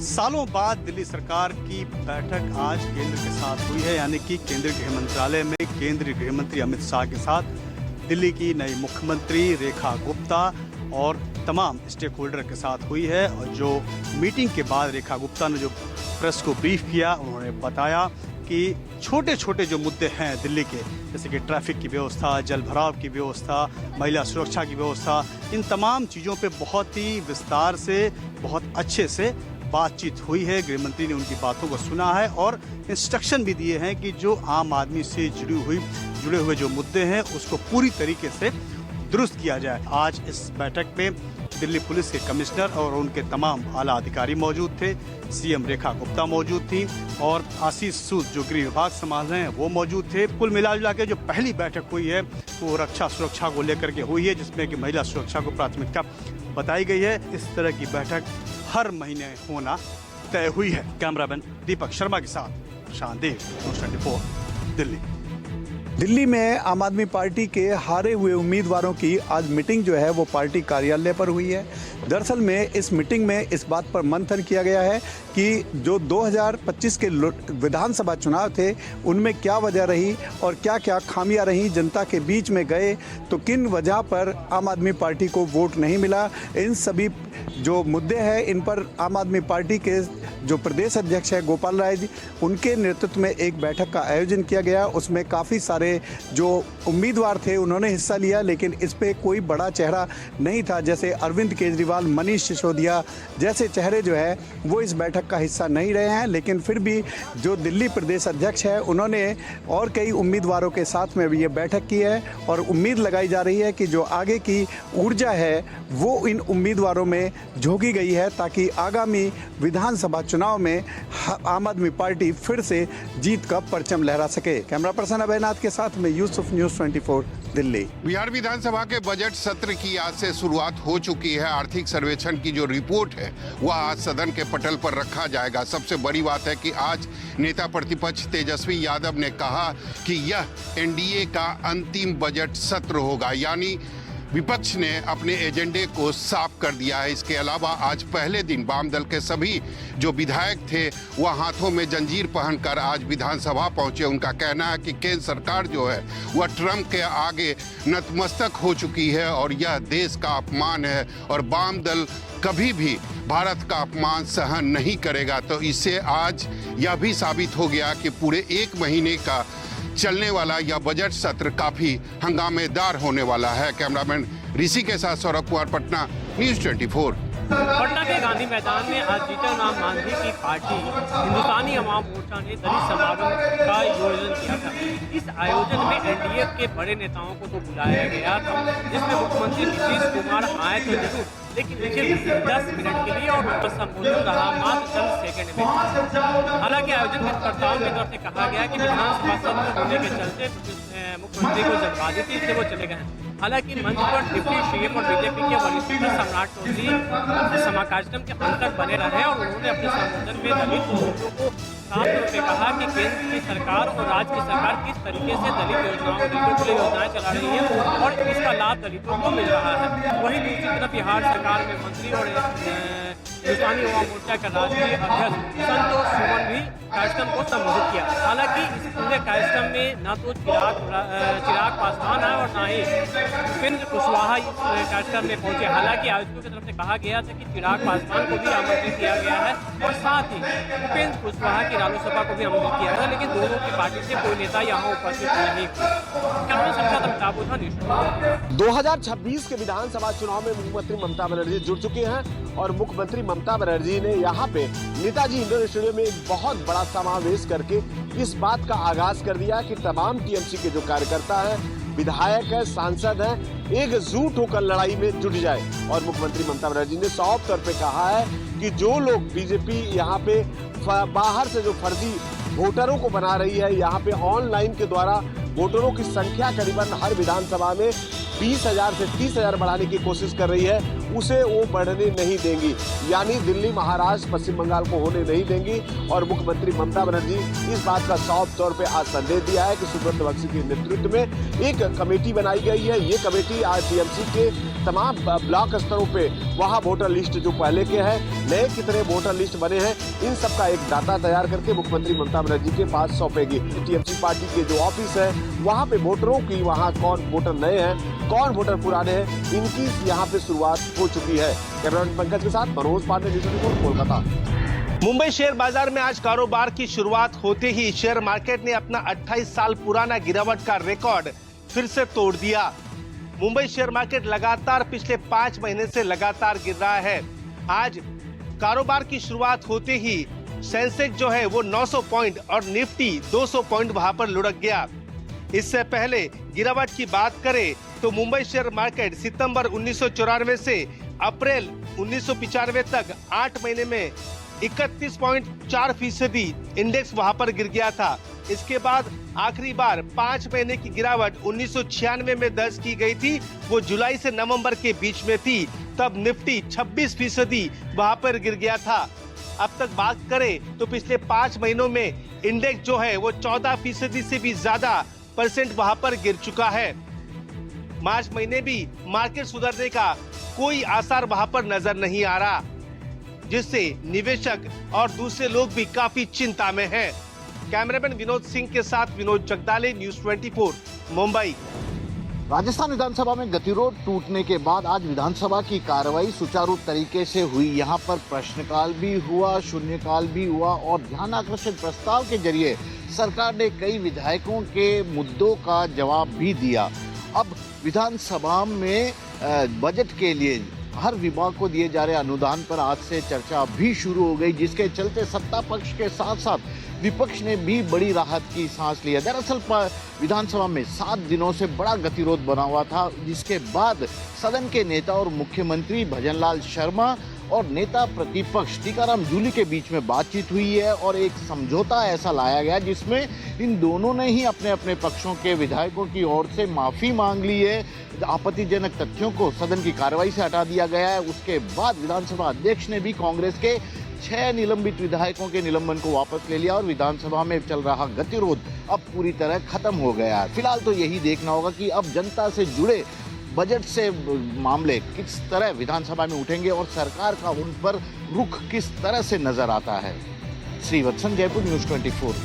सालों बाद दिल्ली सरकार की बैठक आज केंद्र के साथ हुई है, यानी कि केंद्रीय गृह मंत्रालय में केंद्रीय गृह मंत्री अमित शाह के साथ दिल्ली की नई मुख्यमंत्री रेखा गुप्ता और तमाम स्टेक होल्डर के साथ हुई है। और जो मीटिंग के बाद रेखा गुप्ता ने जो प्रेस को ब्रीफ किया, उन्होंने बताया कि छोटे छोटे जो मुद्दे हैं दिल्ली के, जैसे कि ट्रैफिक की व्यवस्था, जल भराव की व्यवस्था, महिला सुरक्षा की व्यवस्था, इन तमाम चीज़ों पे बहुत ही विस्तार से, बहुत अच्छे से बातचीत हुई है। गृह मंत्री ने उनकी बातों को सुना है और इंस्ट्रक्शन भी दिए हैं कि जो आम आदमी से जुड़े हुए जो मुद्दे हैं उसको पूरी तरीके से दुरुस्त किया जाए। आज इस बैठक में दिल्ली पुलिस के कमिश्नर और उनके तमाम आला अधिकारी मौजूद थे। सीएम रेखा गुप्ता मौजूद थी और आशीष सूद जो गृह विभाग संभाल रहे हैं वो मौजूद थे। कुल मिला के जो पहली बैठक हुई है वो रक्षा सुरक्षा को लेकर के हुई है, जिसमें कि महिला सुरक्षा को प्राथमिकता बताई गई है। इस तरह की बैठक हर महीने होना तय हुई है। कैमरामैन दीपक शर्मा के साथ प्रशांत देव, न्यूज़ 24 दिल्ली। दिल्ली में आम आदमी पार्टी के हारे हुए उम्मीदवारों की आज मीटिंग जो है वो पार्टी कार्यालय पर हुई है। दरअसल में इस मीटिंग में इस बात पर मंथन किया गया है कि जो 2025 के विधानसभा चुनाव थे उनमें क्या वजह रही और क्या क्या खामियां रही, जनता के बीच में गए तो किन वजह पर आम आदमी पार्टी को वोट नहीं मिला। इन सभी जो मुद्दे हैं इन पर आम आदमी पार्टी के जो प्रदेश अध्यक्ष है गोपाल राय जी, उनके नेतृत्व में एक बैठक का आयोजन किया गया। उसमें काफ़ी सारे जो उम्मीदवार थे उन्होंने हिस्सा लिया, लेकिन इस पे कोई बड़ा चेहरा नहीं था। जैसे अरविंद केजरीवाल, मनीष सिसोदिया जैसे चेहरे जो है वो इस बैठक का हिस्सा नहीं रहे हैं। लेकिन फिर भी जो दिल्ली प्रदेश अध्यक्ष है उन्होंने और कई उम्मीदवारों के साथ में भी ये बैठक की है और उम्मीद लगाई जा रही है कि जो आगे की ऊर्जा है वो इन उम्मीदवारों में झोंकी गई है, ताकि आगामी विधानसभा चुनाव में आम आदमी पार्टी फिर से जीत का परचम लहरा सके। कैमरा पर्सन अभयनाथ के साथ में यूसुफ, न्यूज़ 24 दिल्ली। बिहार विधानसभा के बजट सत्र की आज से शुरुआत हो चुकी है। आर्थिक सर्वेक्षण की जो रिपोर्ट है वह आज सदन के पटल पर रखा जाएगा। सबसे बड़ी बात है कि आज नेता प्रतिपक्ष तेजस्वी यादव ने कहा कि यह एनडीए का अंतिम बजट सत्र होगा, यानी विपक्ष ने अपने एजेंडे को साफ कर दिया है। इसके अलावा आज पहले दिन वाम दल के सभी जो विधायक थे वह हाथों में जंजीर पहनकर आज विधानसभा पहुंचे। उनका कहना है कि केंद्र सरकार जो है वह ट्रंप के आगे नतमस्तक हो चुकी है और यह देश का अपमान है और वाम दल कभी भी भारत का अपमान सहन नहीं करेगा। तो इससे आज यह भी साबित हो गया कि पूरे एक महीने का चलने वाला यह बजट सत्र काफी हंगामेदार होने वाला है। कैमरामैन ऋषि के साथ सौरभ कुमार, पटना, न्यूज़ 24। पटना के गांधी मैदान में आज जीतन राम मांझी की पार्टी हिंदुस्तानी अवाम मोर्चा ने दलित समागम का आयोजन किया था। इस आयोजन में एनडीए के बड़े नेताओं को तो बुलाया गया था, जिसमें मुख्यमंत्री नीतीश कुमार आए तो जरूर, लेकिन सिर्फ 10 मिनट के लिए और उनका संबोधन रहा मात्र चंद सेकंड में। हालांकि आयोजन करताओं की तरफ से कहा गया कि विधानसभा सत्र होने के चलते मुख्यमंत्री को जल्दबाजी थी, इसलिए वो चले गए। हालांकि मंच पर डिप्टी सीएम और बीजेपी के वरिष्ठ सम्राट चौधरी सभा कार्यक्रम के अंतर बने रहे और उन्होंने अपने संबोधन में दलित लोगों को साफ तौर पर कहा कि केंद्र की सरकार और राज्य की सरकार किस तरीके से दलित योजनाओं, दलितों के लिए योजनाएं चला रही है और इसका लाभ दलितों को मिल रहा है। वहीं दूसरी तरफ बिहार सरकार में मंत्री और हिंदुस्तानी अवाम मोर्चा का राष्ट्रीय अध्यक्ष संतोष सुमन भी कार्यक्रम को संबोधित किया। हालांकि इस पूरे कार्यक्रम में न तो चिराग पासवान आए और न ही उपेंद्र कुशवाहा इस कार्यक्रम में पहुंचे। हालांकि आयोजकों की तरफ से कहा गया था कि चिराग पासवान को भी आमंत्रित किया गया है और साथ ही उपेंद्र कुशवाहा की रालोसपा को भी आमंत्रित किया गया, लेकिन दोनों की पार्टी से कोई नेता यहाँ उपस्थित नहीं। 2026 के विधानसभा चुनाव में मुख्यमंत्री ममता बनर्जी जुड़ चुके हैं और मुख्यमंत्री ममता बनर्जी ने यहाँ पे नेताजी इंडोर स्टेडियम में एक बहुत बड़ा समावेश करके इस बात का आगाज कर दिया कि तमाम टीएमसी के जो कार्यकर्ता हैं, विधायक है, सांसद हैं, एकजुट होकर लड़ाई में जुट जाए। और मुख्यमंत्री ममता बनर्जी ने साफ तौर पे कहा है कि जो लोग बीजेपी यहाँ पे बाहर से जो फर्जी वोटरों को बना रही है, यहाँ पे ऑनलाइन के द्वारा वोटरों की संख्या करीबन हर विधानसभा में 20,000 से 30,000 बढ़ाने की कोशिश कर रही है, उसे वो बढ़ने नहीं देंगी। यानी दिल्ली, महाराष्ट्र, पश्चिम बंगाल को होने नहीं देंगी। और मुख्यमंत्री ममता बनर्जी इस बात का साफ तौर पे आज संदेश दिया है कि सुब्रत बख्शी के नेतृत्व में एक कमेटी बनाई गई है। ये कमेटी आज टीएमसी के तमाम ब्लॉक स्तरों पे वहाँ वोटर लिस्ट जो पहले के हैं, नए कितने वोटर लिस्ट बने हैं, इन सब का एक डाटा तैयार करके मुख्यमंत्री ममता बनर्जी के पास सौंपेगी। टीएमसी पार्टी के जो ऑफिस है वहाँ पे वोटरों की, वहाँ कौन वोटर नए हैं, कौन वोटर पुराने हैं, इनकी यहाँ पे शुरुआत हो चुकी है। कैमरामैन पंकज के साथ मनोज पांडे, न्यूज़ 24 कोलकाता। मुंबई शेयर बाजार में आज कारोबार की शुरुआत होते ही शेयर मार्केट ने अपना 28 साल पुराना गिरावट का रिकॉर्ड फिर से तोड़ दिया। मुंबई शेयर मार्केट लगातार पिछले 5 महीने से लगातार गिर रहा है। आज कारोबार की शुरुआत होते ही सेंसेक्स जो है वो 900 पॉइंट और निफ्टी 200 पॉइंट वहां पर लुढ़क गया। इससे पहले गिरावट की बात करें तो मुंबई शेयर मार्केट सितंबर 1994 से अप्रैल 1995 तक 8 महीने में 31.4% इंडेक्स वहां पर गिर गया था। इसके बाद आखिरी बार 5 महीने की गिरावट 1996 में दर्ज की गई थी, वो जुलाई से नवंबर के बीच में थी, तब निफ्टी 26% वहां पर गिर गया था। अब तक बात करें तो पिछले 5 महीनों में इंडेक्स जो है वो 14% से भी ज्यादा परसेंट वहां पर गिर चुका है। मार्च महीने भी मार्केट सुधरने का कोई आसार वहां पर नजर नहीं आ रहा, जिससे निवेशक और दूसरे लोग भी काफी चिंता में हैं। कैमरामैन विनोद सिंह के साथ विनोद जगदाले, न्यूज़ 24 मुंबई। राजस्थान विधानसभा में गतिरोध टूटने के बाद आज विधानसभा की कार्रवाई सुचारू तरीके से हुई। यहाँ पर प्रश्नकाल भी हुआ, शून्यकाल भी हुआ और ध्यान आकर्षण प्रस्ताव के जरिए सरकार ने कई विधायकों के मुद्दों का जवाब भी दिया। अब विधानसभा में बजट के लिए हर विभाग को दिए जा रहे अनुदान पर आज से चर्चा भी शुरू हो गई, जिसके चलते सत्ता पक्ष के साथ साथ विपक्ष ने भी बड़ी राहत की सांस ली है। दरअसल विधानसभा में 7 दिनों से बड़ा गतिरोध बना हुआ था, जिसके बाद सदन के नेता और मुख्यमंत्री भजनलाल शर्मा और नेता प्रतिपक्ष टीकाराम जूली के बीच में बातचीत हुई है और एक समझौता ऐसा लाया गया जिसमें इन दोनों ने ही अपने अपने पक्षों के विधायकों की ओर से माफी मांग ली है। आपत्तिजनक तथ्यों को सदन की कार्रवाई से हटा दिया गया है। उसके बाद विधानसभा अध्यक्ष ने भी कांग्रेस के 6 निलंबित विधायकों के निलंबन को वापस ले लिया और विधानसभा में चल रहा गतिरोध अब पूरी तरह खत्म हो गया है। फिलहाल तो यही देखना होगा कि अब जनता से जुड़े बजट से मामले किस तरह विधानसभा में उठेंगे और सरकार का उन पर रुख किस तरह से नजर आता है। श्रीवत्सन, जयपुर, न्यूज़ 24।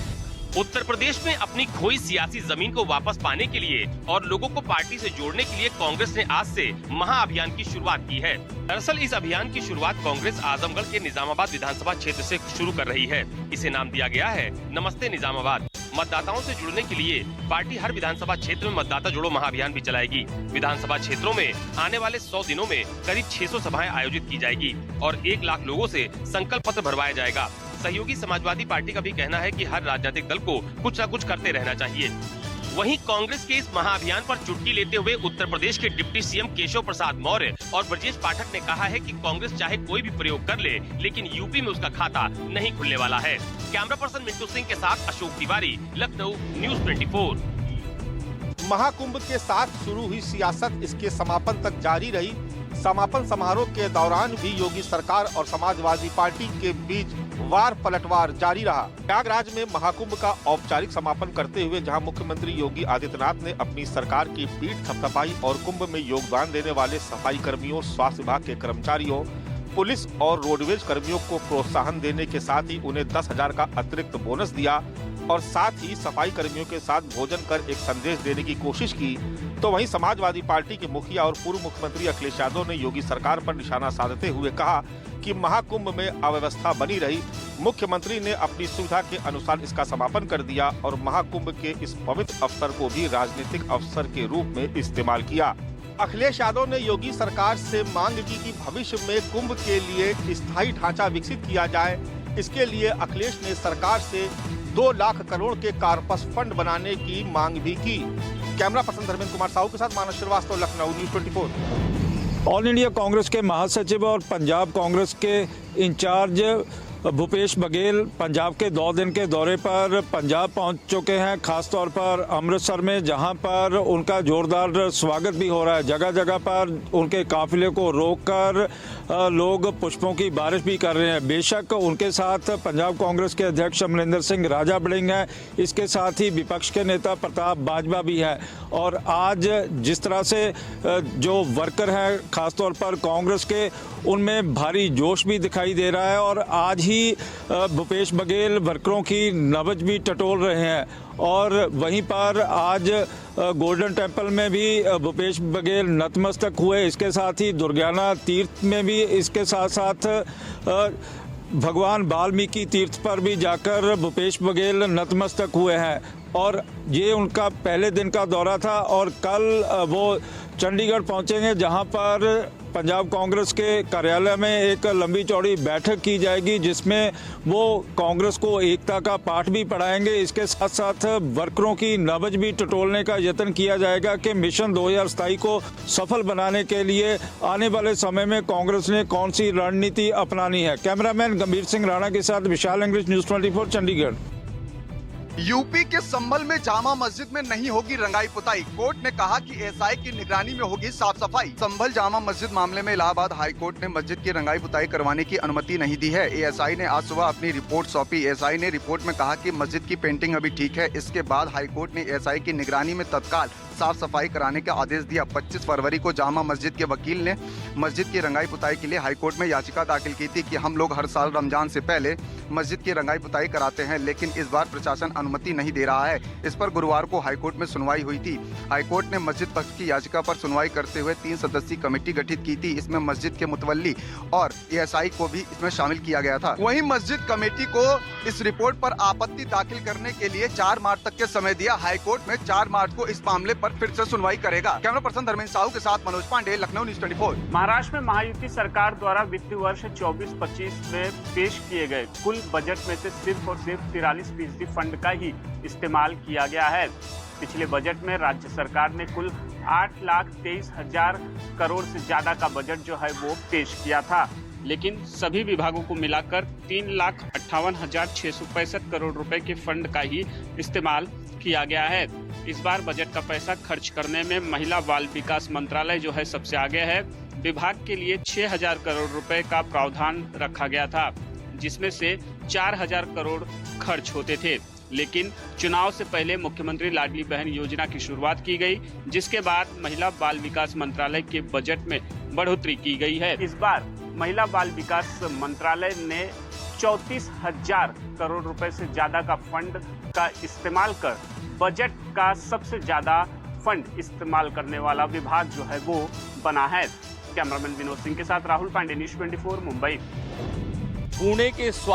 उत्तर प्रदेश में अपनी खोई सियासी जमीन को वापस पाने के लिए और लोगों को पार्टी से जोड़ने के लिए कांग्रेस ने आज से महाअभियान की शुरुआत की है। दरअसल इस अभियान की शुरुआत कांग्रेस आजमगढ़ के निजामाबाद विधानसभा क्षेत्र से शुरू कर रही है। इसे नाम दिया गया है नमस्ते निजामाबाद। मतदाताओं से जुड़ने के लिए पार्टी हर विधानसभा क्षेत्र में मतदाता जोड़ो महाअभियान भी चलाएगी। विधानसभा क्षेत्रों में आने वाले 100 दिनों में करीब 600 सभाएं आयोजित की जाएगी और 1 लाख लोगों से संकल्प पत्र भरवाया जाएगा। सहयोगी समाजवादी पार्टी का भी कहना है कि हर राजनीतिक दल को कुछ न कुछ करते रहना चाहिए। वहीं कांग्रेस के इस महाअभियान पर चुटकी लेते हुए उत्तर प्रदेश के डिप्टी सीएम केशव प्रसाद मौर्य और ब्रजेश पाठक ने कहा है कि कांग्रेस चाहे कोई भी प्रयोग कर ले, लेकिन यूपी में उसका खाता नहीं खुलने वाला है। कैमरा पर्सन मिंटू सिंह के साथ अशोक तिवारी, लखनऊ, न्यूज़ 24। महाकुंभ के साथ शुरू हुई सियासत इसके समापन तक जारी रही। समापन समारोह के दौरान भी योगी सरकार और समाजवादी पार्टी के बीच वार पलटवार जारी रहा। प्रयागराज में महाकुंभ का औपचारिक समापन करते हुए जहां मुख्यमंत्री योगी आदित्यनाथ ने अपनी सरकार की पीठ थपथपाई और कुंभ में योगदान देने वाले सफाई कर्मियों, स्वास्थ्य विभाग के कर्मचारियों, पुलिस और रोडवेज कर्मियों को प्रोत्साहन देने के साथ ही उन्हें 10,000 का अतिरिक्त बोनस दिया और साथ ही सफाई कर्मियों के साथ भोजन कर एक संदेश देने की कोशिश की, तो वहीं समाजवादी पार्टी के मुखिया और पूर्व मुख्यमंत्री अखिलेश यादव ने योगी सरकार पर निशाना साधते हुए कहा कि महाकुंभ में अव्यवस्था बनी रही। मुख्यमंत्री ने अपनी सुविधा के अनुसार इसका समापन कर दिया और महाकुंभ के इस पवित्र अवसर को भी राजनीतिक अवसर के रूप में इस्तेमाल किया। अखिलेश यादव ने योगी सरकार से मांग की कि भविष्य में कुंभ के लिए स्थायी ढांचा विकसित किया जाए। इसके लिए अखिलेश ने सरकार से 2 लाख करोड़ के कार्पस फंड बनाने की मांग भी की। कैमरा पर्सन धर्मेंद्र कुमार साहू के साथ Manas Srivastava, Lucknow, news 24। All India Congress के महासचिव और पंजाब कांग्रेस के इंचार्ज भूपेश बघेल पंजाब के 2 दिन के दौरे पर पंजाब पहुंच चुके हैं, खासतौर पर अमृतसर में, जहां पर उनका जोरदार स्वागत भी हो रहा है। जगह जगह पर उनके काफिले को रोककर लोग पुष्पों की बारिश भी कर रहे हैं। बेशक उनके साथ पंजाब कांग्रेस के अध्यक्ष अमरिंदर सिंह राजा बड़िंग हैं, इसके साथ ही विपक्ष के नेता प्रताप बाजवा भी हैं। और आज जिस तरह से जो वर्कर हैं खासतौर पर कांग्रेस के, उनमें भारी जोश भी दिखाई दे रहा है। और आज ही भूपेश बघेल वर्करों की नब्ज भी टटोल रहे हैं। और वहीं पर आज गोल्डन टेम्पल में भी भूपेश बघेल नतमस्तक हुए। इसके साथ ही दुर्गाना तीर्थ में भी, इसके साथ साथ भगवान वाल्मीकि तीर्थ पर भी जाकर भूपेश बघेल नतमस्तक हुए हैं। और ये उनका पहले दिन का दौरा था और कल वो चंडीगढ़ पहुंचेंगे, जहां पर पंजाब कांग्रेस के कार्यालय में एक लंबी चौड़ी बैठक की जाएगी, जिसमें वो कांग्रेस को एकता का पाठ भी पढ़ाएंगे। इसके साथ साथ वर्करों की नब्ज भी टटोलने का यत्न किया जाएगा कि मिशन 2027 को सफल बनाने के लिए आने वाले समय में कांग्रेस ने कौन सी रणनीति अपनानी है। कैमरामैन गंभीर सिंह राणा के साथ विशाल इंग्लिश, न्यूज़ 24 चंडीगढ़। यूपी के संभल में जामा मस्जिद में नहीं होगी रंगाई पुताई। कोर्ट ने कहा कि एएसआई की निगरानी में होगी साफ सफाई। संभल जामा मस्जिद मामले में इलाहाबाद हाई कोर्ट ने मस्जिद की रंगाई पुताई करवाने की अनुमति नहीं दी है। एएसआई ने आज सुबह अपनी रिपोर्ट सौंपी। एएसआई ने रिपोर्ट में कहा कि मस्जिद की पेंटिंग अभी ठीक है। इसके बाद हाई कोर्ट ने एएसआई की निगरानी में तत्काल साफ सफाई कराने का आदेश दिया। 25 फरवरी को जामा मस्जिद के वकील ने मस्जिद की रंगाई पुताई के लिए हाईकोर्ट में याचिका दाखिल की थी कि हम लोग हर साल रमजान से पहले मस्जिद की रंगाई पुताई कराते हैं, लेकिन इस बार प्रशासन अनुमति नहीं दे रहा है। इस पर गुरुवार को हाईकोर्ट में सुनवाई हुई थी। हाईकोर्ट ने मस्जिद पक्ष की याचिका पर सुनवाई करते हुए 3 सदस्यीय कमेटी गठित की थी। इसमें मस्जिद के मुतवल्ली और एएसआई को भी इसमें शामिल किया गया था। वहीं मस्जिद कमेटी को इस रिपोर्ट पर आपत्ति दाखिल करने के लिए 4 मार्च तक के समय दिया। हाईकोर्ट में 4 मार्च को इस मामले पर फिर से सुनवाई करेगा। कैमरा पर्सन धर्मेंद्र साहू के साथ मनोज पांडे, लखनऊ न्यूज़ 24। महाराष्ट्र में महायुति सरकार द्वारा वित्तीय वर्ष 24-25 में पेश किए गए कुल बजट में से सिर्फ और सिर्फ 43% फंड का ही इस्तेमाल किया गया है। पिछले बजट में राज्य सरकार ने कुल 8,23,000 करोड़ से ज्यादा का बजट जो है वो पेश किया था, लेकिन सभी विभागों को मिलाकर 3,58,665 करोड़ रुपए के फंड का ही इस्तेमाल किया गया है। इस बार बजट का पैसा खर्च करने में महिला बाल विकास मंत्रालय जो है सबसे आगे है। विभाग के लिए 6,000 करोड़ रुपए का प्रावधान रखा गया था, जिसमें से 4,000 करोड़ खर्च होते थे। लेकिन चुनाव से पहले मुख्यमंत्री लाडली बहन योजना की शुरुआत की गई, जिसके बाद महिला बाल विकास मंत्रालय के बजट में बढ़ोतरी की गई है। इस बार महिला बाल विकास मंत्रालय ने 34,000 करोड़ रुपए से ज्यादा का फंड का इस्तेमाल कर बजट का सबसे ज्यादा फंड इस्तेमाल करने वाला विभाग जो है वो बना है। कैमरामैन विनोद सिंह के साथ राहुल पांडे, न्यूज़ 24 मुंबई। पुणे के